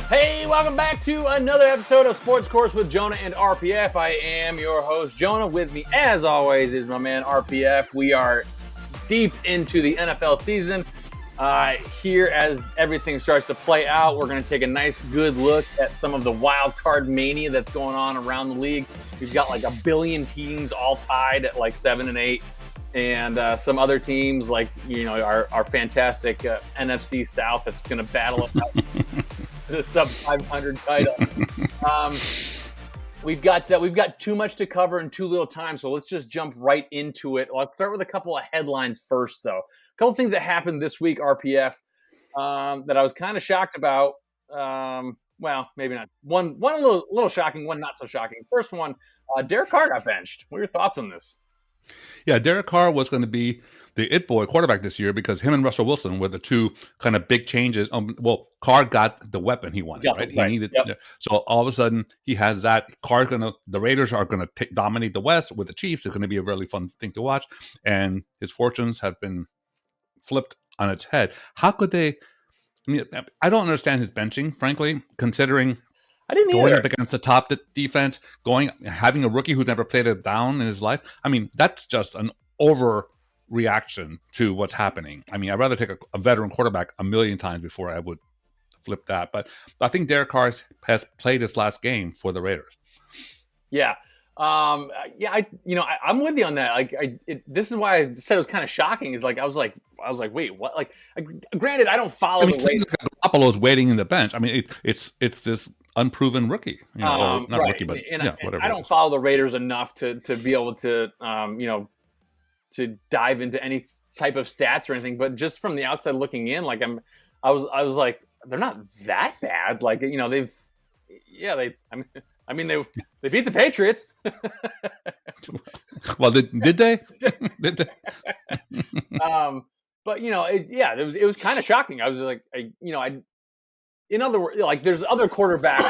Hey, welcome back to another episode of Sports Course with Jonah and RPF. I am your host, Jonah. With me, as always, is my man, RPF. We are deep into the NFL season. Here, as everything starts to play out, we're going to take a nice, good look at some of the Wildcard mania that's going on around the league. We've got like a billion teams all tied at like 7 and 8. And some other teams like, our fantastic NFC South that's going to battle it out. The sub 500 title. We've got too much to cover and too little time, so let's just jump right into it. Let's start with a couple of headlines first, though. A couple of things that happened this week, RPF, that I was kind of shocked about. Well, maybe not. One a little shocking, one not so shocking. First one, Derek Carr got benched. What are your thoughts on this? Yeah, Derek Carr was going to be the it boy quarterback this year because him and Russell Wilson were the two kind of big changes. Carr got the weapon he wanted, right? He needed. Yep. So all of a sudden he has that. The Raiders are going to dominate the West with the Chiefs. It's going to be a really fun thing to watch, and his fortunes have been flipped on its head. How could they? I mean, I don't understand his benching, frankly, considering. I didn't going either. up against the top defense, having a rookie who's never played it down in his life. I mean, that's just an overreaction to what's happening. I mean, I'd rather take a veteran quarterback a million times before I would flip that. But I think Derek Carr has played his last game for the Raiders. Yeah. I'm with you on that. This is why I said it was kind of shocking. Is like I was like, wait, what? Like, granted, I don't follow the Raiders. Garoppolo's waiting in the bench. I mean, it's this unproven rookie, not right. rookie, but whatever. I don't follow the Raiders enough to be able to, to dive into any type of stats or anything. But just from the outside looking in, like I was like, they're not that bad. Like they beat the Patriots. Well, did they? Did they? But it was kind of shocking. I was like, in other words, like there's other quarterbacks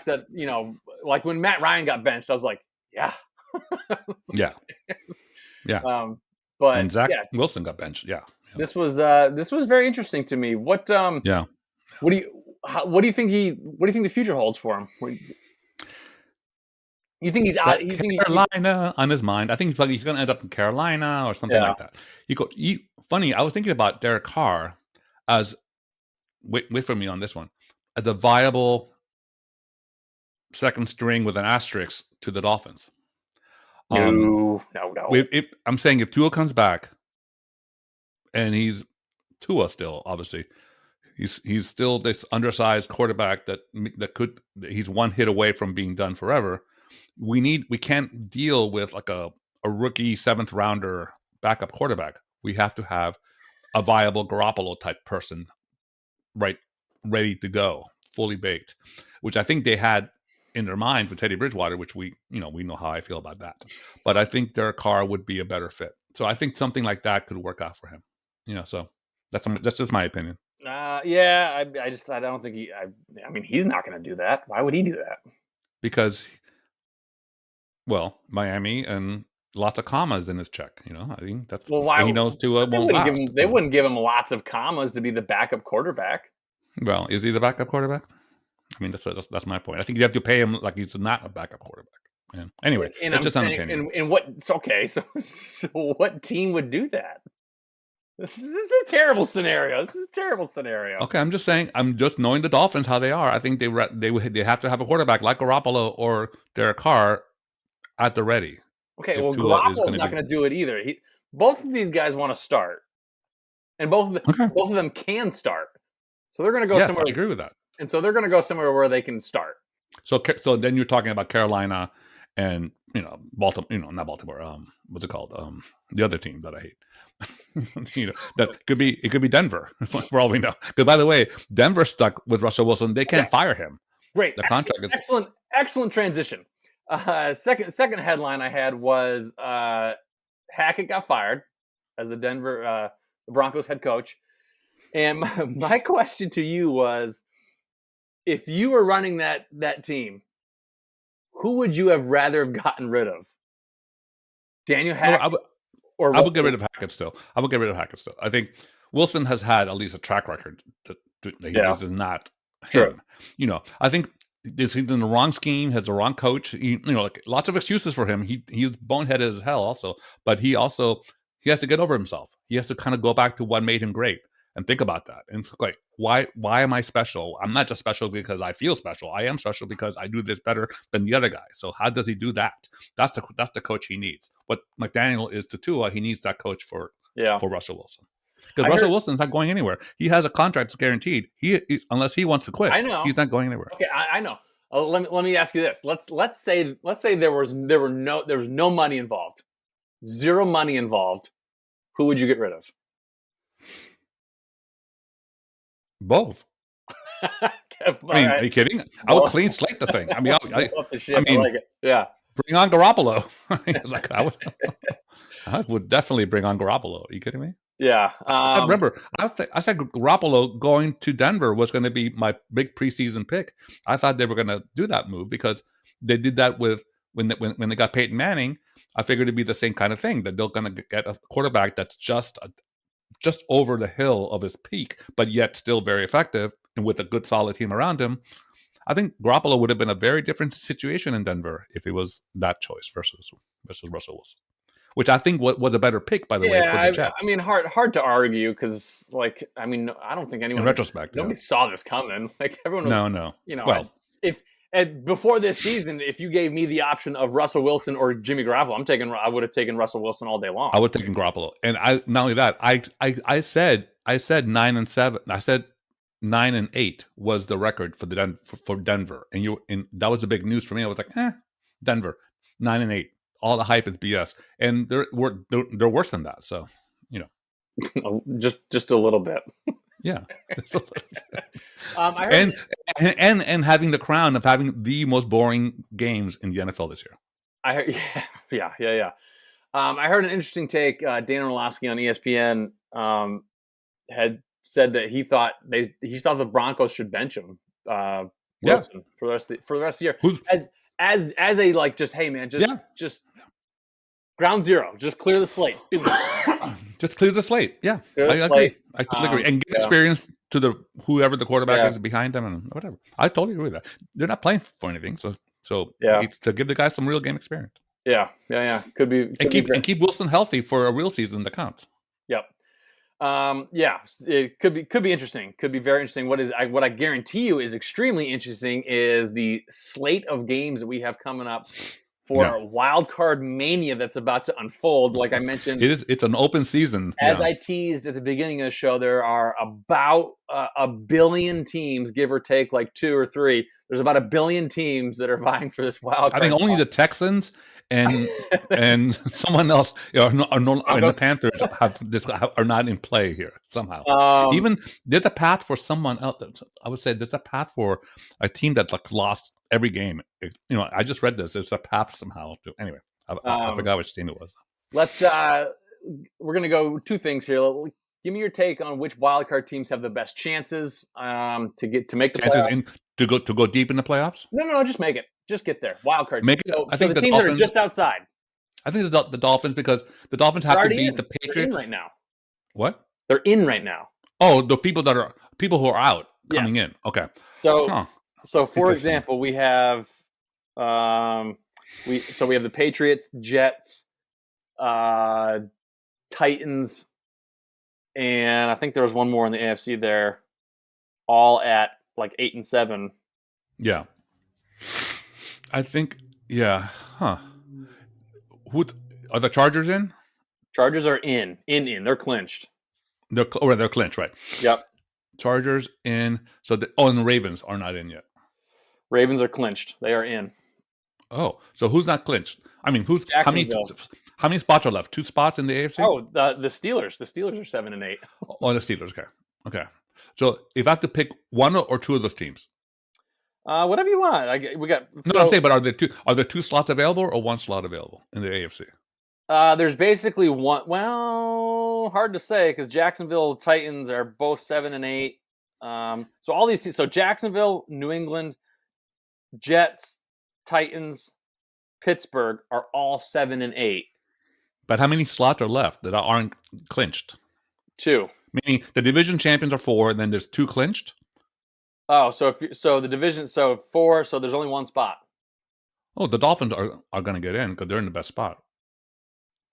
that, like when Matt Ryan got benched, I was like, yeah. Yeah. But and Zach Wilson got benched. Yeah. This was very interesting to me. What do you think the future holds for him? You think he's out? You think Carolina on his mind? I think he's going to end up in Carolina or something like that. Funny, I was thinking about Derek Carr as wait for me on this one as a viable second string with an asterisk to the Dolphins. No. If I'm saying if Tua comes back, and he's Tua still, obviously, he's still this undersized quarterback he's one hit away from being done forever. We can't deal with like a rookie 7th rounder backup quarterback. We have to have a viable Garoppolo type person, right, ready to go, fully baked, which I think they had in their mind with Teddy Bridgewater, which we know how I feel about that. But I think Derek Carr would be a better fit. So I think something like that could work out for him. So that's just my opinion. I don't think he's not going to do that. Why would he do that? Because, Miami and lots of commas in his check. I think that's why he knows Tua won't last. They wouldn't give him lots of commas to be the backup quarterback. Well, is he the backup quarterback? I mean, that's my point. I think you have to pay him like he's not a backup quarterback. Yeah. Anyway, it's just an opinion. So what team would do that? This is a terrible scenario. Okay, I'm just saying. I'm just knowing the Dolphins how they are. I think they have to have a quarterback like Garoppolo or Derek Carr at the ready. Okay, well, Garoppolo's not going to do it either. Both of these guys want to start, and both of them can start. So they're going to go somewhere. I agree with that. And so they're going to go somewhere where they can start. So then you're talking about Carolina and Baltimore. Not Baltimore. What's it called? The other team that I hate. That could be Denver for all we know. Because by the way, Denver stuck with Russell Wilson. They can't fire him. Great. The contract is excellent transition. Second headline I had was Hackett got fired as the Broncos head coach. And my question to you was, if you were running that team, who would you have rather have gotten rid of? Daniel Hackett? I would get rid of Hackett still. I think Wilson has had at least a track record that he does not True. him. I think he's in the wrong scheme, has the wrong coach. Like lots of excuses for him. He's boneheaded as hell also, but he has to get over himself. He has to kind of go back to what made him great and think about that. And it's like, why am I special? I'm not just special because I feel special. I am special because I do this better than the other guy. So how does he do that? That's the coach he needs. What McDaniel is to Tua, he needs that coach for Russell Wilson. Because Russell Wilson's not going anywhere. He has a contract that's guaranteed. Unless he wants to quit, I know. He's not going anywhere. Okay, I know. Let me ask you this. Let's say there was no money involved, zero money involved. Who would you get rid of? Both. Are you kidding? I would clean slate the thing. I mean, I like it. Yeah. Bring on Garoppolo. I would definitely bring on Garoppolo. Are you kidding me? Yeah. I remember, I said Garoppolo going to Denver was going to be my big preseason pick. I thought they were going to do that move because they did that with when they got Peyton Manning. I figured it'd be the same kind of thing, that they're going to get a quarterback that's just over the hill of his peak, but yet still very effective and with a good, solid team around him. I think Garoppolo would have been a very different situation in Denver if it was that choice versus Russell Wilson, which I think was a better pick, by the way, for the Jets. I mean, hard to argue because, I don't think anyone in retrospect, nobody saw this coming. Like everyone, no. Well, before this season, if you gave me the option of Russell Wilson or Jimmy Garoppolo, I would have taken Russell Wilson all day long. I would have taken Garoppolo, and not only that, I said 9-7. I said 9-8 was the record for Denver, and that was the big news for me. I was like, Denver 9-8. All the hype is BS, and they're worse than that. So, just a little bit. Yeah, I heard and having the crown of having the most boring games in the NFL this year. I heard, yeah. I heard an interesting take. Dan Orlovsky on ESPN had said that he thought the Broncos should bench him, Wilson, for the rest of the year. As a just, hey man, just ground zero, just clear the slate. Just clear the slate. Yeah, I agree. I totally agree. And give experience to whoever the quarterback is behind them and whatever. I totally agree with that. They're not playing for anything, so to give the guys some real game experience. Yeah. Could be keep Wilson healthy for a real season that counts. Yep. It could be interesting. Could be very interesting. What I guarantee you is extremely interesting is the slate of games that we have coming up for Wildcard Mania that's about to unfold. Like I mentioned, it's an open season. As I teased at the beginning of the show, there are about a billion teams, give or take, like 2 or 3. There's about 1 billion teams that are vying for this wild card. I think only the Texans and someone else, and the Panthers are not in play here somehow. Even there's a path for someone else. I would say there's a path for a team that's lost every game. I just read this. It's a path somehow. Anyway, I forgot which team it was. We're gonna go 2 things here. Give me your take on which wildcard teams have the best chances to make the playoffs. To go deep in the playoffs. No, just make it. Just get there. Wildcard. Make it. I think the teams Dolphins, that are just outside. I think the Dolphins, because the Dolphins have to beat the Patriots. They're in right now. What? They're in right now. Oh, the people who are out coming in. Okay. So for example, we have we have the Patriots, Jets, Titans, and I think there was one more in the AFC there, all at like 8 and 7. Yeah. I think, Who are the Chargers in? Chargers are in. They're clinched. They're clinched, right? Yep. Chargers in. And the Ravens are not in yet. Ravens are clinched. They are in. Oh, so who's not clinched? I mean, how many spots are left? 2 spots in the AFC? Oh, the Steelers. The Steelers are 7 and 8. Oh, the Steelers. Okay. So if I have to pick 1 or 2 of those teams. Whatever you want. I'm saying, but are there 2 slots available or 1 slot available in the AFC? There's basically one. Well, hard to say because Jacksonville Titans are both 7 and 8. So all these teams. So Jacksonville, New England, Jets, Titans, Pittsburgh are all 7 and 8. But how many slots are left that aren't clinched? 2. Meaning the division champions are 4, and then there's 2 clinched. Oh, so the division, so 4, so there's only one spot. Oh, the Dolphins are going to get in because they're in the best spot.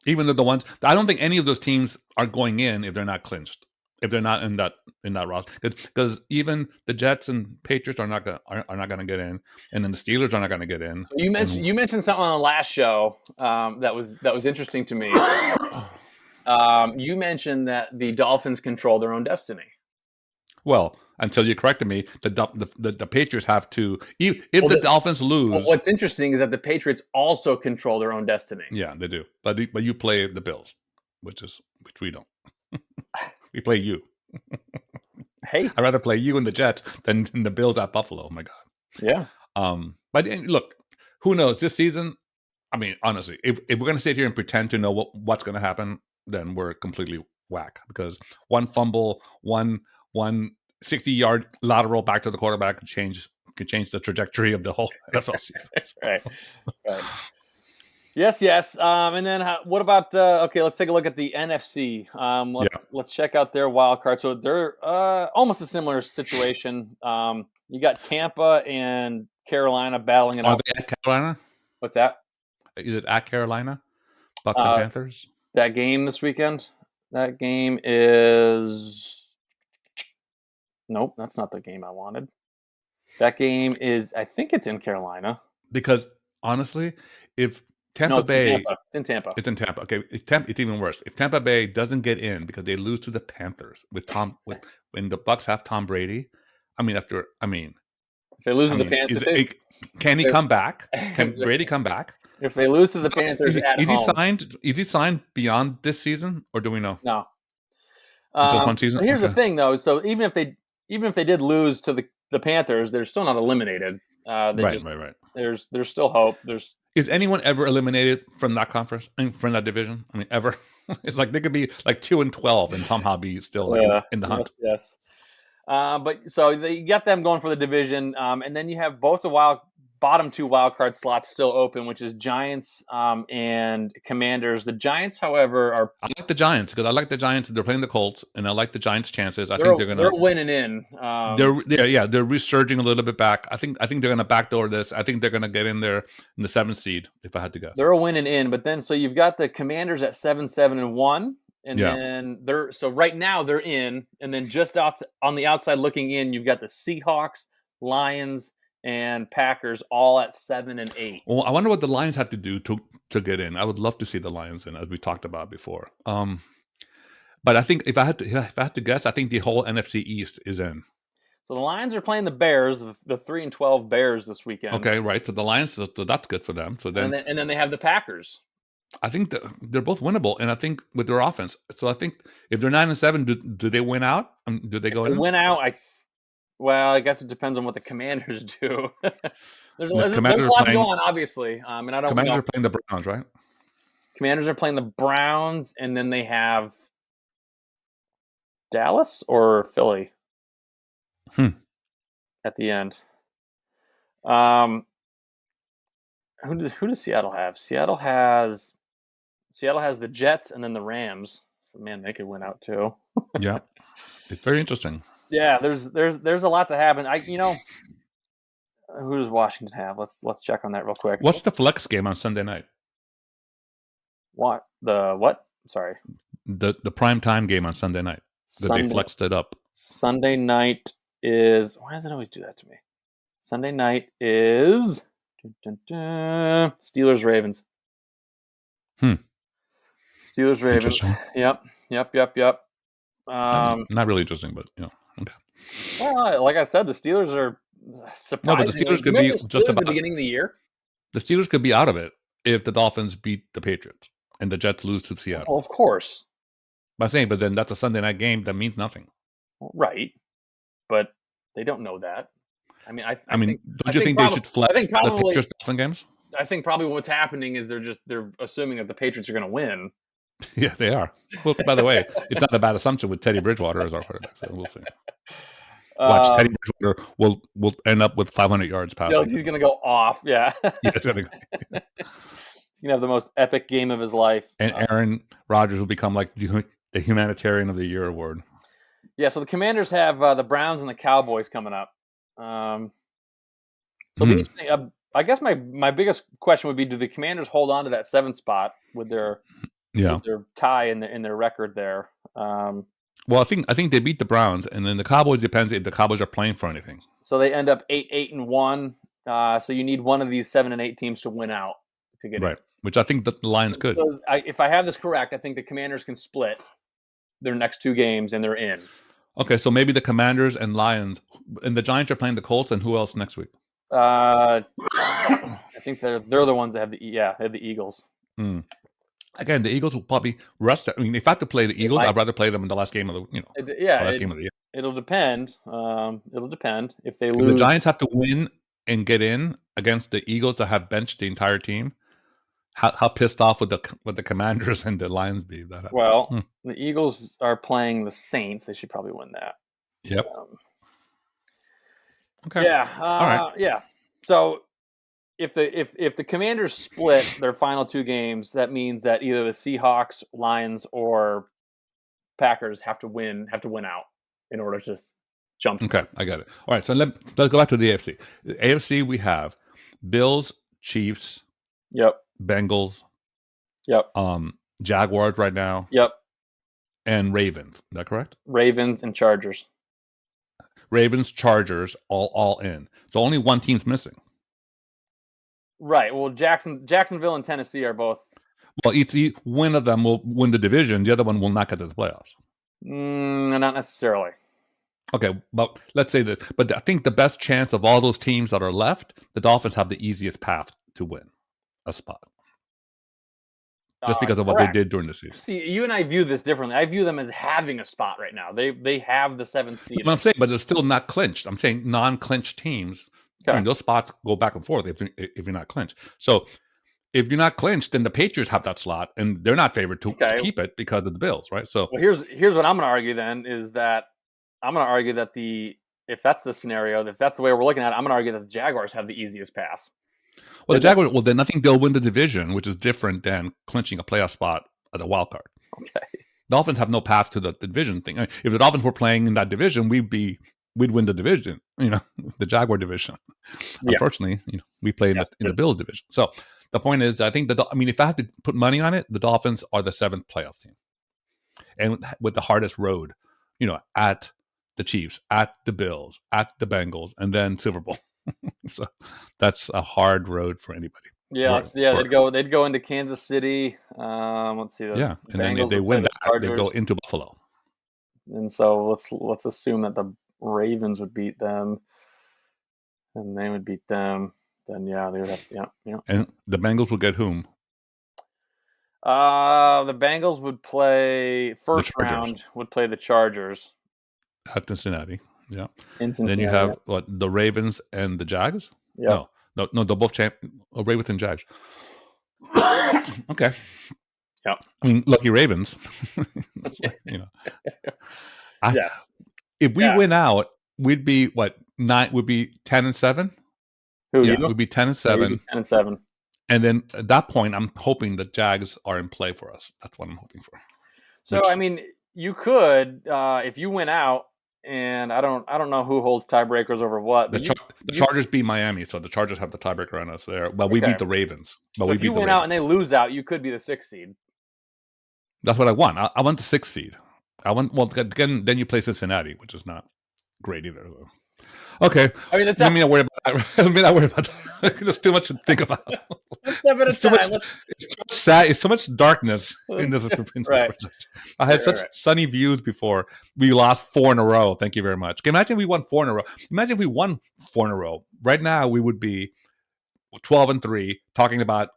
Even though I don't think any of those teams are going in if they're not clinched, if they're not in that roster. Because even the Jets and Patriots are not going to get in, and then the Steelers are not going to get in. So you mentioned something on the last show that was interesting to me. You mentioned that the Dolphins control their own destiny. Well, until you corrected me, the Patriots have to. If the Dolphins lose, well, what's interesting is that the Patriots also control their own destiny. Yeah, they do. But you play the Bills, which we don't. We play you. Hey, I'd rather play you and the Jets than the Bills at Buffalo. Oh my God. Yeah. But look, who knows this season? I mean, honestly, if we're going to sit here and pretend to know what's going to happen, then we're completely whack, because one fumble, one 60-yard lateral back to the quarterback could change the trajectory of the whole NFL season. Right. Yes. And then what about? Okay, let's take a look at the NFC. Let's check out their wild card. So they're almost a similar situation. You got Tampa and Carolina battling it out. Are they at Carolina? What's that? Is it at Carolina? Bucks and Panthers? That game this weekend? That game is... Nope, that's not the game I wanted. That game is... I think it's in Carolina. Because, honestly, if Tampa Bay... It's in Tampa. It's in Tampa. Okay, it's even worse. If Tampa Bay doesn't get in because they lose to the Panthers when the Bucks have Tom Brady, if they lose to the Panthers... Can he come back? Can Brady come back? If they lose to the Panthers at home. Is he signed beyond this season, or do we know? No. Until one season? Here's the thing, though. So even if they did lose to the Panthers, they're still not eliminated. Right. There's still hope. Is anyone ever eliminated from that conference, from that division? Ever? It's like they could be like 2-12 and somehow be still in the hunt. Yes. But so you got them going for the division, and then you have both the bottom 2 wild card slots still open, which is Giants and Commanders. The Giants, however, are... I like the Giants because I like the Giants. They're playing the Colts, and I like the Giants' chances. I think they're winning in. They're resurging a little bit back. I think they're going to backdoor this. I think they're going to get in there in the 7th seed, if I had to guess. They're winning in, but then so you've got the Commanders at 7-7-1. And then right now they're in, and then just on the outside looking in, you've got the Seahawks, Lions, and Packers all at 7-8. Well, I wonder what the Lions have to do to get in. I would love to see the Lions in, as we talked about before. But I think if I had to guess, I think the whole NFC East is in. So the Lions are playing the Bears, the 3-12 Bears this weekend. Okay, right. So the Lions, so that's good for them. So then, and then they have the Packers. I think they're both winnable, and I think with their offense. So I think if they're 9-7, do they win out? Do they go in? Win out? I guess it depends on what the Commanders do. there's a lot going on, obviously. And I don't. Commanders are playing the Browns, right? Commanders are playing the Browns, and then they have Dallas or Philly at the end. Who does Seattle have? Seattle has the Jets and then the Rams. Man, they could win out too. Yeah, it's very interesting. Yeah, there's a lot to happen. Who does Washington have? Let's check on that real quick. What's the flex game on Sunday night? What the what? Sorry. The prime time game on Sunday night. They flexed it up. Sunday night is... Why does it always do that to me? Sunday night is... Steelers Ravens. Steelers Ravens. Yep. Not really interesting, but okay. Well, like I said, the Steelers are surprising. No, but the Steelers could be just about at the beginning of the year. The Steelers could be out of it if the Dolphins beat the Patriots and the Jets lose to Seattle. Well, of course. I'm saying, but then that's a Sunday night game that means nothing. Right, but they don't know that. Don't you think they should flex the Patriots Dolphin games? I think probably what's happening is they're assuming that the Patriots are going to win. Yeah, they are. Well, by the way, it's not a bad assumption with Teddy Bridgewater as our quarterback, so we'll see. Watch, Teddy Bridgewater will end up with 500 yards passing. He's going to go off, yeah. It's going to He's going to have the most epic game of his life. And Aaron Rodgers will become like the Humanitarian of the Year award. Yeah, so the Commanders have the Browns and the Cowboys coming up. So it'll be interesting. I guess my biggest question would be: do the Commanders hold on to that 7th spot with their tie in their record there? Well, I think they beat the Browns, and then the Cowboys depends if the Cowboys are playing for anything. So they end up 8-1. So you need one of these 7 and 8 teams to win out to get in. Which I think the Lions could. So if I have this correct, I think the Commanders can split their next 2 games and they're in. Okay, so maybe the Commanders and Lions, and the Giants are playing the Colts, and who else next week? I think they're the ones that have the Eagles. Again, the Eagles will probably rest. I mean, if I have to play the Eagles, I'd rather play them in the last game of the last game of the year. It'll depend. It'll depend if they lose. If the Giants have to win and get in against the Eagles that have benched the entire team, how pissed off would the Commanders and the Lions be? The Eagles are playing the Saints. They should probably win that. Yep. Okay. Yeah. All right. Yeah. So if the Commanders split their final 2 games, that means that either the Seahawks, Lions, or Packers have to win out in order to just jump. Okay, I got it. All right, so let's go back to the AFC. The AFC, we have Bills, Chiefs, Bengals, Jaguars right now, and Ravens. Is that correct? Ravens and Chargers. Ravens, Chargers, all in. So only one team's missing. Right. Well, Jacksonville and Tennessee are both. Well, one of them will win the division. The other one will not get to the playoffs. Not necessarily. Okay, but let's say this. But I think the best chance of all those teams that are left, the Dolphins have the easiest path to win a spot. Just because of what they did during the season. See, you and I view this differently. I view them as having a spot right now. They have the 7th seed. But I'm saying, but it's still not clinched. I'm saying non-clinched teams. Okay. I mean, those spots go back and forth if you're not clinched. So if you're not clinched, then the Patriots have that slot, and they're not favored to keep it because of the Bills, right? So here's what I'm going to argue then is that I'm going to argue that if that's the scenario, if that's the way we're looking at it, I'm going to argue that the Jaguars have the easiest path. Well, the Jaguars, then I think they'll win the division, which is different than clinching a playoff spot as a wild card. Okay. Dolphins have no path to the division thing. I mean, if the Dolphins were playing in that division, we'd win the division, the Jaguar division. Yeah. Unfortunately, we play in the Bills division. So the point is, I think if I had to put money on it, the Dolphins are the 7th playoff team, and with the hardest road, at the Chiefs, at the Bills, at the Bengals, and then Super Bowl. So that's a hard road for anybody. Yeah, they'd go into Kansas City. Let's see. And then if they win that, they go into Buffalo. And so let's assume that the Ravens would beat them, and they would beat them. Then they would have And the Bengals would get whom? The Bengals would play first round. Would play the Chargers at Cincinnati. Yeah. In Cincinnati. Then you have the Ravens and the Jags. Yeah. No, they're both Ravens and Jags. Okay. Yeah. I mean, lucky Ravens. Yes. If we win out, we'd be 9? Would be 10-7. We'd be 10-7. 10-7. And then at that point, I'm hoping the Jags are in play for us. That's what I'm hoping for. So I mean, you could if you win out. And I don't know who holds tiebreakers over what. But the Chargers beat Miami, so the Chargers have the tiebreaker on us there. But we beat the Ravens. But if you win out and they lose out, you could be the 6th seed. That's what I want. I want the 6th seed. Again, then you play Cincinnati, which is not great either. Okay. I mean, let me not worry about that. Let me not worry about that. There's too much to think about. It's too much sad. It's so much darkness in this. Right. I had such sunny views before. We lost 4 in a row. Thank you very much. Imagine if we won 4 in a row. Imagine if we won 4 in a row. Right now, we would be 12-3. Talking about,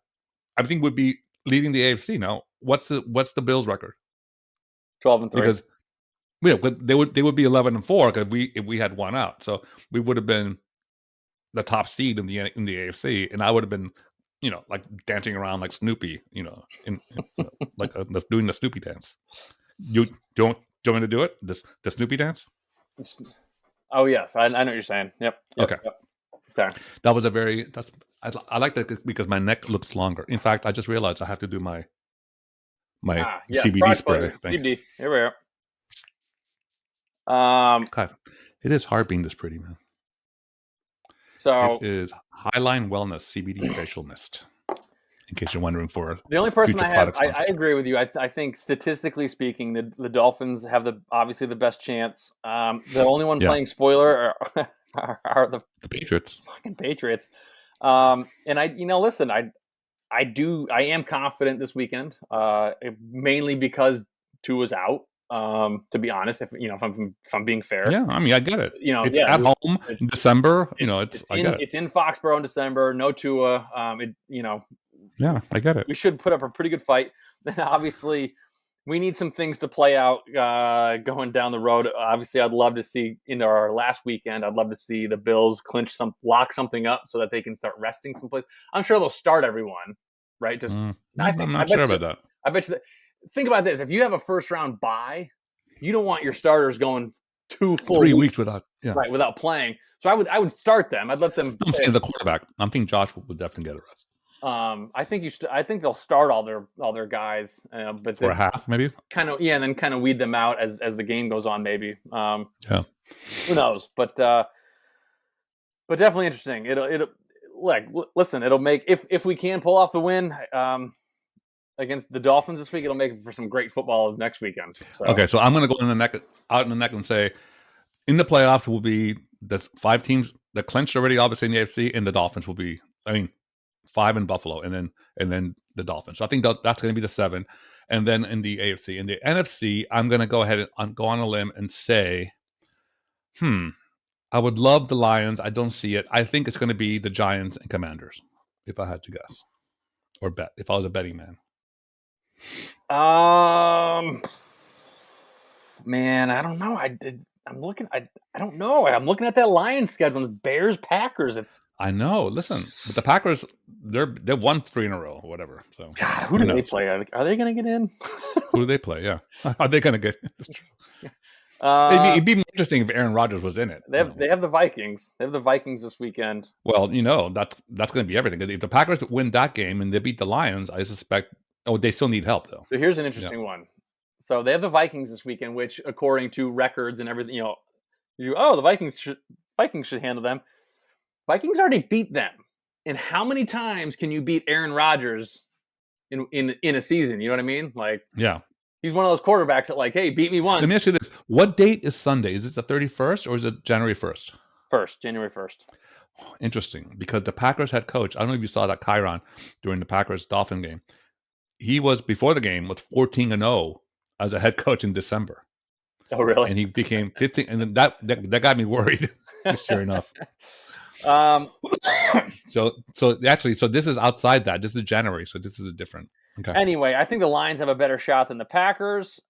I think we'd be leading the AFC now. What's the Bills' record? 12-3. Because they would be 11-4 because if we had one out, so we would have been the top seed in the AFC, and I would have been, like dancing around like Snoopy, like doing the Snoopy dance. You don't want to do it? The Snoopy dance? Oh yes, I know what you're saying. Yep. Okay. Okay. That was I like that because my neck looks longer. In fact, I just realized I have to do my CBD spray. CBD. Here we are. God, it is hard being this pretty, man. So it is Highline Wellness CBD facial mist. In case you're wondering for the only person future I have, product I agree with you. I think statistically speaking, the Dolphins have obviously the best chance. The only one playing spoiler are the Patriots. fucking Patriots. Listen, I am confident this weekend, mainly because Tua's out. To be honest, if I'm being fair, Yeah, I mean, I get it. It's yeah, at home in December. I get it. It's in Foxborough in December. No Tua. Yeah, I get it. We should put up a pretty good fight. Then obviously, we need some things to play out going down the road. Obviously, I'd love to see into our last weekend. I'd love to see the Bills lock something up so that they can start resting someplace. I'm sure they'll start everyone, right? I'm not sure about that. I bet you that. Think about this: if you have a first round bye, you don't want your starters going 2 full 3 weeks without without playing. So I would start them. I'd let them. I'm saying the quarterback. I'm thinking Josh would definitely get a rest. I think they'll start all their guys, but for a half maybe. And then kind of weed them out as the game goes on. Maybe. Yeah. Who knows? But definitely interesting. It'll make if we can pull off the win against the Dolphins this week, it'll make for some great football next weekend. So. Okay, so I'm going to go out in the neck and say, in the playoffs will be the 5 teams that clinched already, obviously in the AFC, and the Dolphins will be. 5 in Buffalo, and then the Dolphins. So I think that's going to be the 7. And then in the AFC, in the NFC, I'm going to go ahead and go on a limb and say, I would love the Lions. I don't see it. I think it's going to be the Giants and Commanders, if I had to guess or bet. If I was a betting man. Man, I don't know. I'm looking. I don't know. I'm looking at that Lions schedule. It's Bears, Packers. I know. Listen, but the Packers, they're won 3 in a row or whatever. So God, who do they play? Are they going to get in? Who do they play? Yeah, are they going to get in? It'd be interesting if Aaron Rodgers was in it. They have the Vikings. They have the Vikings this weekend. Well, that's going to be everything. If the Packers win that game and they beat the Lions, I suspect. Oh, they still need help though. So here's an interesting one. So they have the Vikings this weekend, which, according to records and everything, the Vikings should handle them. Vikings already beat them. And how many times can you beat Aaron Rodgers in a season? You know what I mean? He's one of those quarterbacks that hey, beat me once. Let me ask you this: what date is Sunday? Is it the 31st or is it January 1st? January 1st. Interesting, because the Packers head coach, I don't know if you saw that Chiron during the Packers Dolphin game. He was before the game with 14-0. As a head coach in December. Oh, really? And he became 15, and that got me worried. Sure enough. So this is outside that. This is January, so this is a different. Okay. Anyway, I think the Lions have a better shot than the Packers.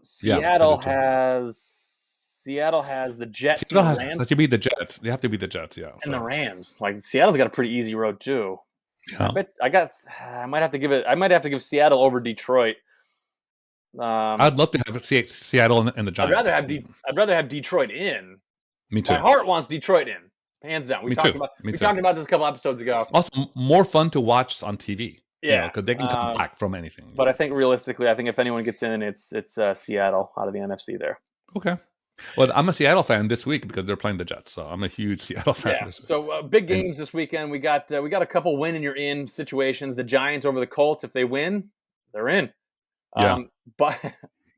Seattle has the Jets. Seattle has to be the Jets. They have to be the Jets, yeah. And the Rams. Seattle's got a pretty easy road too. Yeah. I might have to give Seattle over Detroit. I'd love to have Seattle and the Giants. I'd rather have Detroit in. Me too. My heart wants Detroit in, hands down. We talked about this a couple episodes ago. Also, more fun to watch on TV. Yeah, because they can come back from anything. But I think realistically, if anyone gets in, it's Seattle out of the NFC there. Okay. Well, I'm a Seattle fan this week because they're playing the Jets, so I'm a huge Seattle fan. Yeah. So big games this weekend. We got a couple win and you're in situations. The Giants over the Colts. If they win, they're in. Yeah. But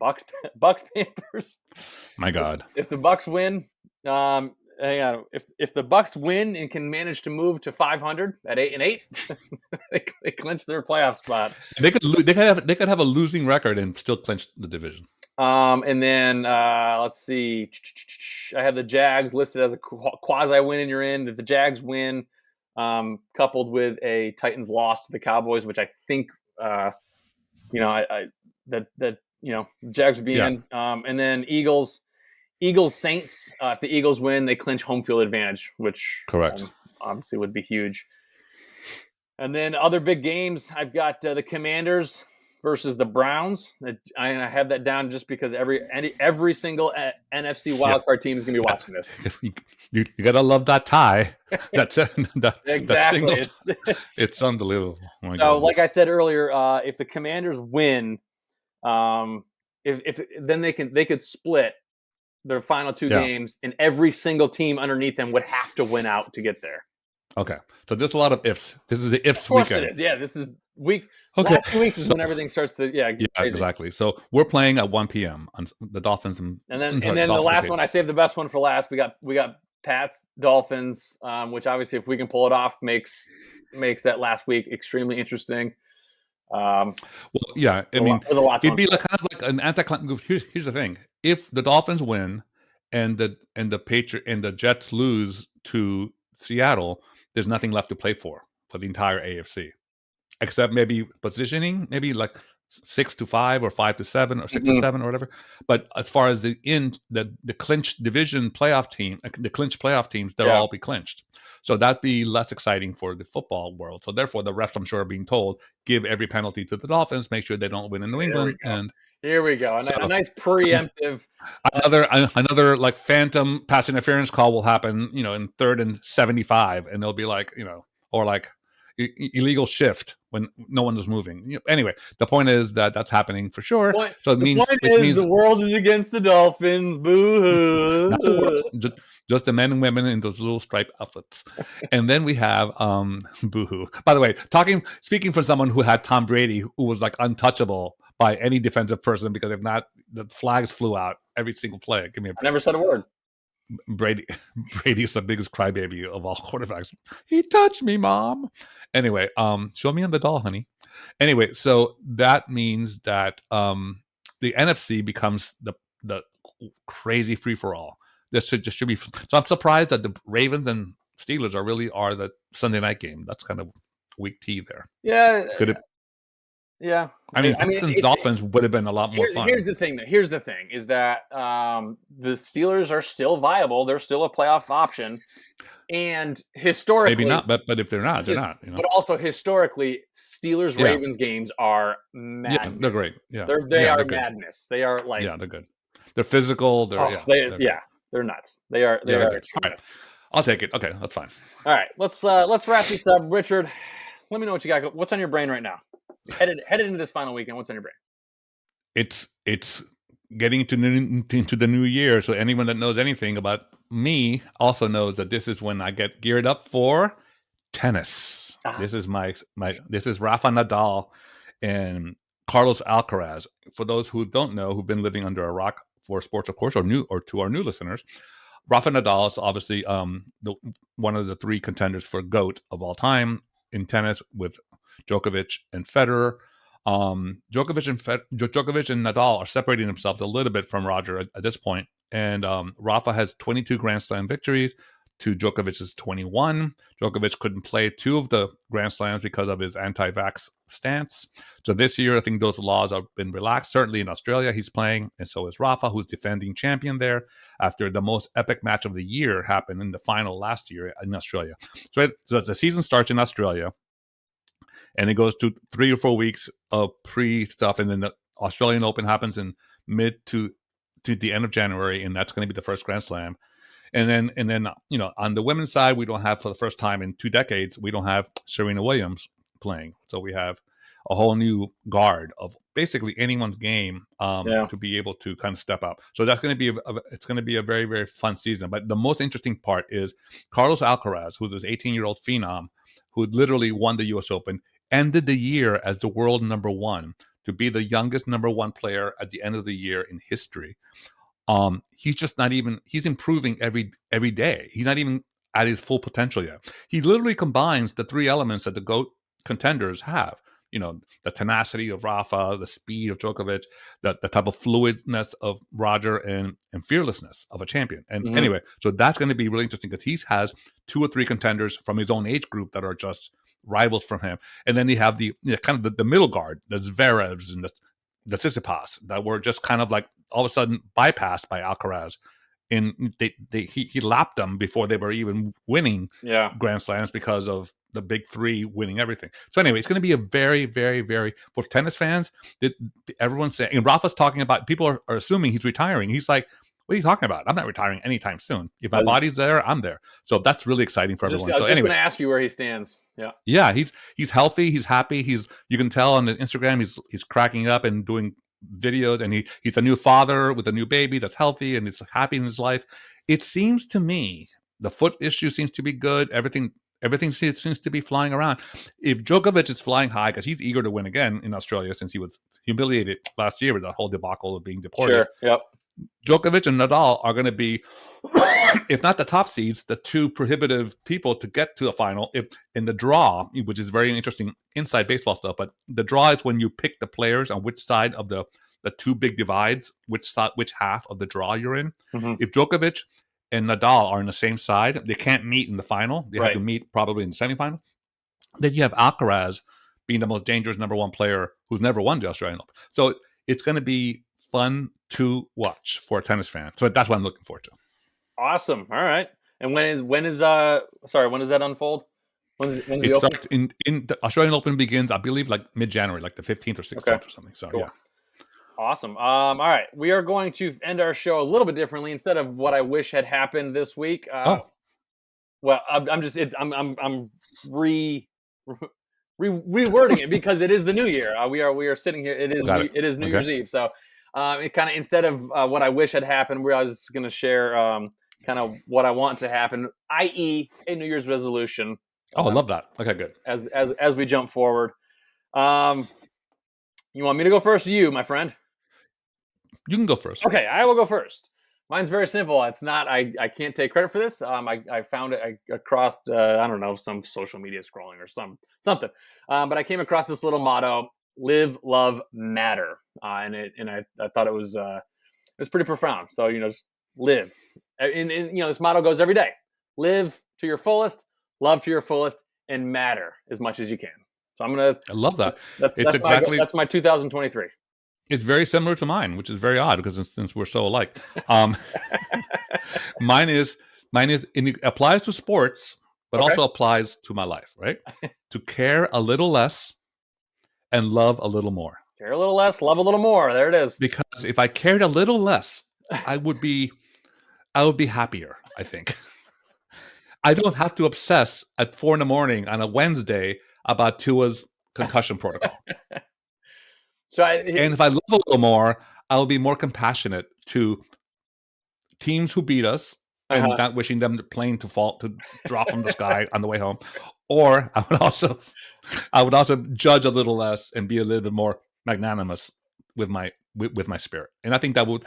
Bucks Panthers. My God. If the Bucks win, if the Bucks win and can manage to move to 500 at 8-8, they clinch their playoff spot. They could have a losing record and still clinch the division. And then let's see. I have the Jags listed as a quasi win and you're in. If the Jags win, coupled with a Titans loss to the Cowboys, which I think Jags would be in. And then Eagles Saints. If the Eagles win, they clinch home field advantage, which correct obviously would be huge. And then other big games, I've got the Commanders versus the Browns. I have that down just because every single NFC wildcard team is going to be watching this. You gotta love that tie. That's exactly. It's unbelievable. Oh so, like I said earlier, if the Commanders win, if then they could split their final two games, and every single team underneath them would have to win out to get there. Okay, so there's a lot of ifs. This is the ifs Of course weekend. it is. Yeah, this is week. Okay. Last 2 weeks is when everything starts to get crazy. Exactly. So we're playing at 1 p.m. on the Dolphins, and then the last one, I saved the best one for last. We got Pats Dolphins, which obviously if we can pull it off makes that last week extremely interesting. Well, yeah, I mean, it'd be like kind of like an anticlimactic. Here's the thing: if the Dolphins win and the Jets lose to Seattle, there's nothing left to play for the entire AFC, except maybe positioning, maybe like 6-5 or 5-7 or 6-7 or whatever. But as far as the clinched division playoff team, the clinched playoff teams, they'll all be clinched. So that'd be less exciting for the football world. So therefore, the refs, I'm sure, are being told, give every penalty to the Dolphins, make sure they don't win in New England. And here we go. A nice preemptive. Another like phantom pass interference call will happen, in 3rd and 75, and they'll be like, or like illegal shift when no one is moving. Anyway, the point is that that's happening for sure. So it means the world is against the Dolphins. Boo hoo! Just the men and women in those little striped outfits. And then we have boo hoo. By the way, speaking for someone who had Tom Brady, who was like untouchable by any defensive person because if not, the flags flew out every single play. Give me a break. I never said a word. Brady's the biggest crybaby of all quarterbacks. He touched me, Mom. Anyway, show me on the doll, honey. Anyway, so that means that the NFC becomes the crazy free for all. This should be. So I'm surprised that the Ravens and Steelers are the Sunday night game. That's kind of weak tea there. Yeah. Could it? Yeah, I mean Dolphins would have been a lot more fun. Here's the thing is that the Steelers are still viable. They're still a playoff option, and historically, maybe not. But if they're not, they're not. But also historically, Steelers Ravens games are madness. Yeah, they're great. Yeah, they are madness. They are like they're good. They're physical. They're nuts. They are. All right, I'll take it. Okay, that's fine. All right, let's wrap this up, Richard. Let me know what you got. What's on your brain right now? Headed into this final weekend, what's on your brain? It's getting into the new year, so anyone that knows anything about me also knows that this is when I get geared up for tennis. This is this is Rafa Nadal and Carlos Alcaraz. For those who don't know, who've been living under a rock for sports, of course, or to our new listeners, Rafa Nadal is obviously one of the 3 contenders for GOAT of all time in tennis, with Djokovic and Federer. Djokovic and Nadal are separating themselves a little bit from Roger at this point. And Rafa has 22 Grand Slam victories to Djokovic's 21. Djokovic couldn't play 2 of the Grand Slams because of his anti-vax stance. So this year, I think those laws have been relaxed. Certainly in Australia, he's playing, and so is Rafa, who's defending champion there after the most epic match of the year happened in the final last year in Australia. So the season starts in Australia, and it goes to 3 or 4 weeks of pre-stuff, and then the Australian Open happens in mid to the end of January, and that's going to be the first Grand Slam. And then on the women's side, we don't have, for the first time in 2 decades, we don't have Serena Williams playing. So we have a whole new guard of basically anyone's game to be able to kind of step up. So that's going to be a very, very fun season. But the most interesting part is Carlos Alcaraz, who's this 18-year-old phenom who literally won the U.S. Open, ended the year as the world number 1, to be the youngest number 1 player at the end of the year in history. He's improving every day. He's not even at his full potential yet. He literally combines the 3 elements that the GOAT contenders have. The tenacity of Rafa, the speed of Djokovic, the type of fluidness of Roger, and fearlessness of a champion. And anyway, so that's going to be really interesting because he has 2 or 3 contenders from his own age group that are just rivals from him. And then you have the kind of the middle guard, the Zverevs and the Tsitsipas, that were just kind of like all of a sudden bypassed by Alcaraz. And he lapped them before they were even winning Grand Slams because of the big 3 winning everything. So anyway, it's going to be a very, very, very, for tennis fans, everyone's saying, and Rafa's talking about, people are assuming he's retiring. He's like, what are you talking about? I'm not retiring anytime soon. If my body's there, I'm there. So that's really exciting for everyone. I was just going to ask you where he stands. Yeah, he's healthy, he's happy. You can tell on his Instagram he's cracking up and doing videos, and he's a new father with a new baby that's healthy and is happy in his life. It seems to me the foot issue seems to be good. Everything seems to be flying around. If Djokovic is flying high because he's eager to win again in Australia since he was humiliated last year with that whole debacle of being deported. Sure. Yep. Djokovic and Nadal are going to be, if not the top seeds, the two prohibitive people to get to the final. If in the draw, which is very interesting inside baseball stuff, but the draw is when you pick the players on which side of the two big divides, which half of the draw you're in. Mm-hmm. If Djokovic and Nadal are on the same side, they can't meet in the final. They have to meet probably in the semifinal. Then you have Alcaraz being the most dangerous number one player who's never won the Australian Open. So it's going to be fun to watch for a tennis fan. So that's what I'm looking forward to. Awesome. All right. And when does that unfold? When's the Open? Starts in the Australian Open begins, I believe, like mid-January, like the 15th or 16th or something. So, cool. Yeah. Awesome. All right. We are going to end our show a little bit differently instead of what I wish had happened this week. Well, I'm rewording it because it is the new year. We are sitting here. It is New Year's Eve. So it kind of, instead of what I wish had happened, I was going to share kind of what I want to happen, i.e. a New Year's resolution. I love that. Okay, good. As we jump forward. You want me to go first or you, my friend? You can go first. Okay, I will go first. Mine's very simple. It's not. I can't take credit for this. I found it across I don't know, some social media scrolling or something. But I came across this little motto: "Live, love, matter," and I thought it was pretty profound. So just live. And this motto goes every day: live to your fullest, love to your fullest, and matter as much as you can. So I love that. That's my 2023. It's very similar to mine, which is very odd because since we're so alike. Mine is it applies to sports, but also applies to my life, right? To care a little less and love a little more. Care a little less, love a little more. There it is. Because if I cared a little less, I would be happier, I think. I don't have to obsess at 4 a.m. on a Wednesday about Tua's concussion protocol. And if I love a little more, I'll be more compassionate to teams who beat us and not wishing them the plane to drop from the sky on the way home. Or I would also judge a little less and be a little bit more magnanimous with my spirit. And I think that would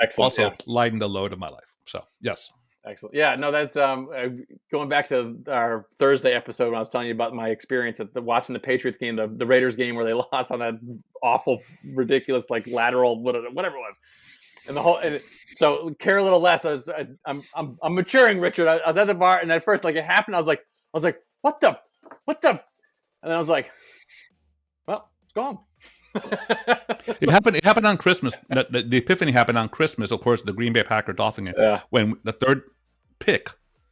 lighten the load of my life. So yes. Excellent. Yeah, no, that's going back to our Thursday episode when I was telling you about my experience at watching the Patriots game, the Raiders game where they lost on that awful, ridiculous, like lateral, whatever it was. So care a little less. I'm maturing, Richard. I was at the bar, and at first, like it happened, I was like, what the, and then I was like, well, it's gone. It happened on Christmas. The epiphany happened on Christmas. Of course, the Green Bay Packer Dolphins when the third pick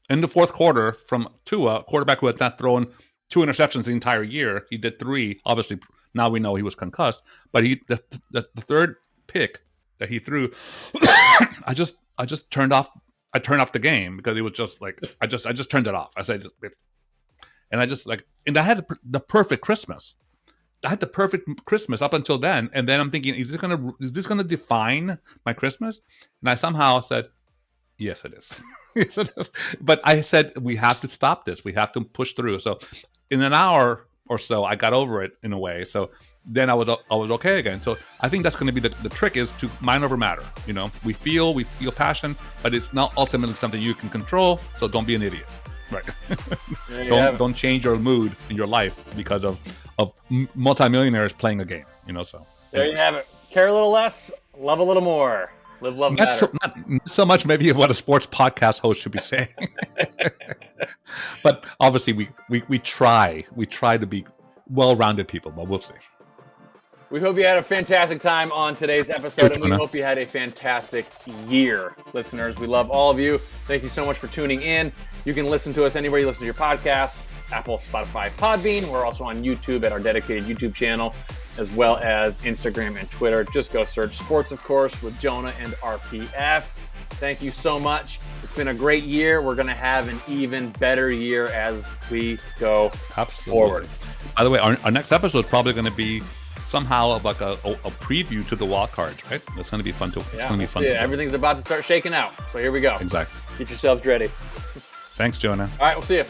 in the fourth quarter from Tua, a quarterback who had not thrown 2 interceptions the entire year, he did 3. Obviously, now we know he was concussed. But the third pick that he threw, I just turned off. I turned off the game because it was just like I just turned it off. I said, and I had the perfect Christmas. I had the perfect Christmas up until then, and then I'm thinking, is this gonna define my Christmas? And I somehow said, yes, it is. Yes, it is. But I said we have to stop this. We have to push through. So in an hour or so, I got over it in a way. So then I was okay again. So I think that's going to be the trick is to mind over matter. We feel passion, but it's not ultimately something you can control. So don't be an idiot. Right. Don't change your mood in your life because of multimillionaires playing a game, So there you have it. Care a little less, love a little more. Live, love, matter. Not so much maybe what a sports podcast host should be saying, but obviously we try to be well-rounded people, but we'll see. We hope you had a fantastic time on today's episode, and we hope you had a fantastic year, listeners. We love all of you. Thank you so much for tuning in. You can listen to us anywhere you listen to your podcasts, Apple, Spotify, Podbean. We're also on YouTube at our dedicated YouTube channel, as well as Instagram and Twitter. Just go search Sports, of course, with Jonah and RPF. Thank you so much. It's been a great year. We're going to have an even better year as we go forward. By the way, our next episode is probably going to be somehow of like a preview to the wild cards, right? That's going to be fun to. Yeah, everything's about to start shaking out. So here we go. Exactly. Get yourselves ready. Thanks, Jonah. All right, we'll see you.